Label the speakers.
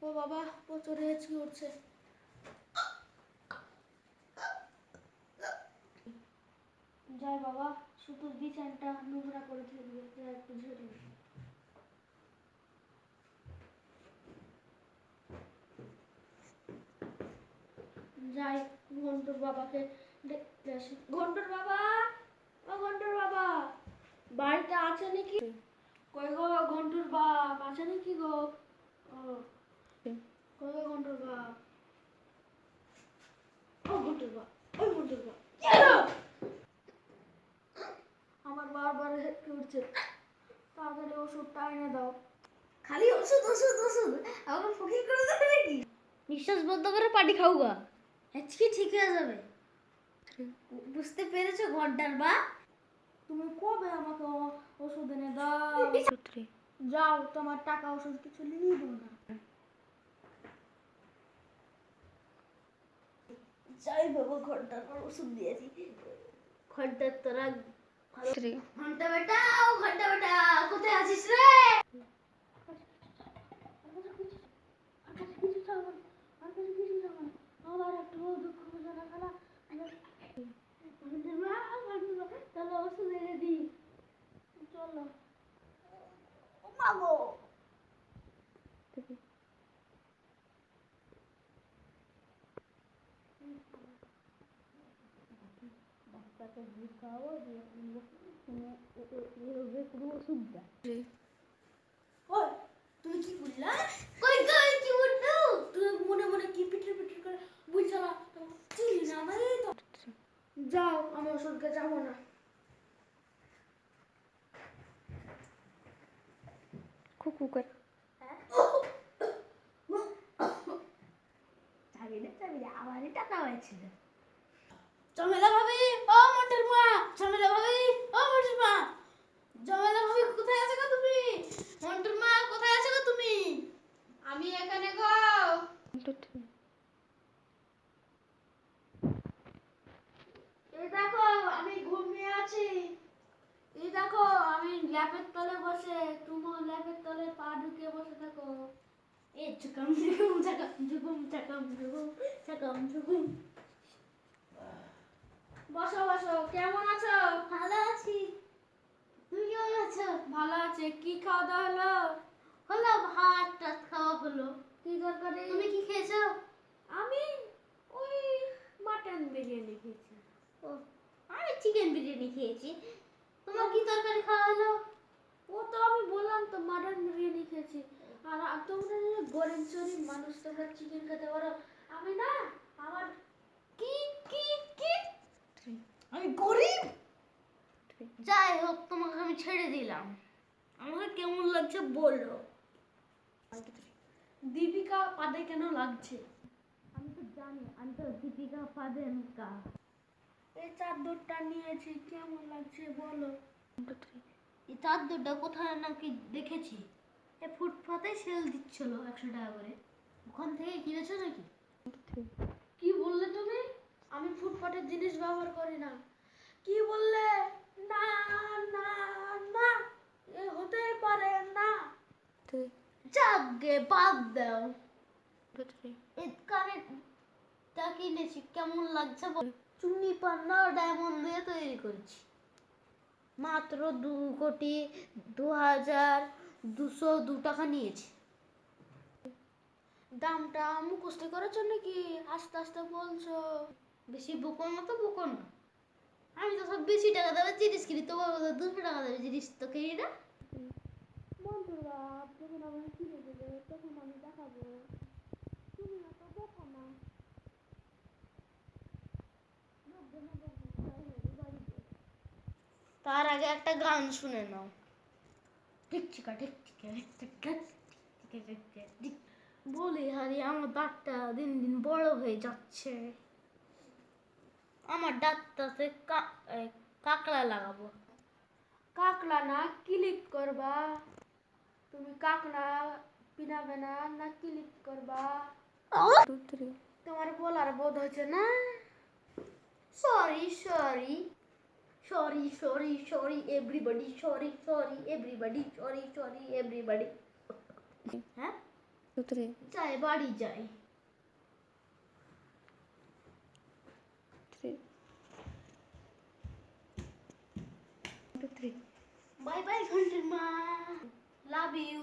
Speaker 1: ও বাবা প্রচুর হেঁচকি উঠছে। যাই বাবা, শুধু বিছানটা নোংরা করে থাকবে, একটু ঝেড়ে যাই ঘন্টুর বাবাকে দেখতে আসি। ঘন্টুর বাবা, ও ঘন্টুর বাবা বাড়িতে আছে নাকি? কই গো ঘন্টুর বাপ আছে নাকি গো? ও কই গো ঘন্টুর বাপ? ও ঘন্টুর বাপ, ওই ঘন্টুর বাপ, আমার বারবার হেঁটে উঠছে, তাড়াতাড়ি ওষুধটা এনে দাও। খালি ওষুধ ওষুধ ওষুধ, আমার ফকির করে দেবে নাকি? নিঃশ্বাস বন্ধ করে পানি খাও গা, আজকে ঠিক হয়ে যাবে। বুঝতে পেরেছো ঘন্টার বা? তুমি কবে আমাকে ওষুধ এনে দাও? যাও, তোমার টাকা ওষুধ কিছু নিয়ে দেবো না। যাই বাবা, ঘন্টার পর ওষুধ দিয়েছি। ঘন্টার তোরা ঘন্টা বেটা, ও ঘন্টা বেটা কোথায় আছিস রে? আবার একটু দুঃখ বেদনা খেলা, তাহলে ওষুধ এনে দিই। চলো মাগো, বাচ্চাকে দুধ খাওয়াবো, কোনো ওষুধ দেয়। তুমি কি বললা? কই কই কি বলছো? তুমি মনে মনে কি পিটির পিটির করে বলছো না? চিনি না আমি তো। যাও, আমি ওষুধকে যাবো না। খুকু করে চাবি আমারই টাকা হয়েছিল। চমেলা ভাবি, ও মোটের মা, চমেলা ভাবি, ও মোটের মা, চমেলা ভাবি কোথায় আছো গো তুমি? মোটের মা কোথায় আছো গো তুমি? আমি এখানে গো। এই দেখো আমি ঘুমিয়ে আছি। এই দেখো আমি ল্যাপের তলে বসে, তুমি ল্যাপের তলে পা ঢুকিয়ে বসে থাকো। এই চুকাম ঝুকুম চাকাম ঝুকুম চাকাম ঝুকুম চাকাম ঝুকুম। বসো বসো, কেমন আছো? ভালো আছি, তুমি কেমন আছো? ভালো আছে। কি খাওয়া দাওয়া হলো? হলো, ভাত টাত খাওয়া হলো। কি তরকারি? তুমি কি খেয়েছো? আমি ওই মাটন বিরিয়ানি খেয়েছি। ও, আমি চিকেন বিরিয়ানি খেয়েছি। তোমার কি তরকারি খাওয়া হলো? ও তো আমি বললাম তো, মাটন বিরিয়ানি খেয়েছি। আর তোমরা গরিব শরীর মানুষ, তোমরা চিকেন খেতে পারো, আমি না। আমার কি কি কি আমি গরিব। যাই হোক, তোমাকে আমি ছেড়ে দিলাম। আমাকে কেমন লাগছে বলো। দীপিকা পাদে কেন লাগছে? আমি তো জানি, আমি তো দীপিকা পাদেনকা। এই চাদরটা নিয়েছি, কেমন লাগছে বলো। এই চাদরটা কোথায় নাকি দেখেছি, এ ফুটপাতে সেল দিচ্ছিল 100 টাকা করে। ওখান থেকে কিনেছো নাকি? কি বললে তুমি? আমি ফুটপাতের জিনিস ব্যবহার করি না। কি বললে? না না না, এ হতেই পারে না। যাগে বাদ দাও। এই কানেরটা কিনেছি, কেমন লাগছে বল। চুনি পান্না ডায়মন্ড দিয়ে তৈরি করেছি, মাত্র 2,02,202 টাকা নিয়েছি। দামটা মুখস্থ করার জন্য কি আস্তে আস্তে বলছো? বেশি বোকো না তো বোকো না। আমি তো সব বেশি টাকা দেবে জিনিস কিনি, তোমার 200 টাকা দেবে জিনিস তো কিনি না। বন্ধুর বাপ যখন আমার কিনে দেবে তখন আমি দেখাবো। তুমি না তো বোকো না। তার আগে একটা গান শুনে নাও। ঠিক চিকা ঠিক চিকা ঠিক। বলি হারি, আমার দাঁতটা দিন দিন বড় হয়ে যাচ্ছে। আমার দাঁতটাতে কাকড়া লাগাবো। কাকড়া না, ক্লিপ করবা। তুমি কাকড়া পিনাবে না, না ক্লিপ করবা? তোমার বলার বোধ হচ্ছে না। Sorry sorry. Sorry, sorry, sorry, everybody. Sorry, sorry, everybody. Sorry, sorry, everybody. হ্যাঁ
Speaker 2: 2 3
Speaker 1: যাই বাড়ি যাই
Speaker 2: 3 2 3
Speaker 1: বাই বাই ঘন্টার মা লাভ ইউ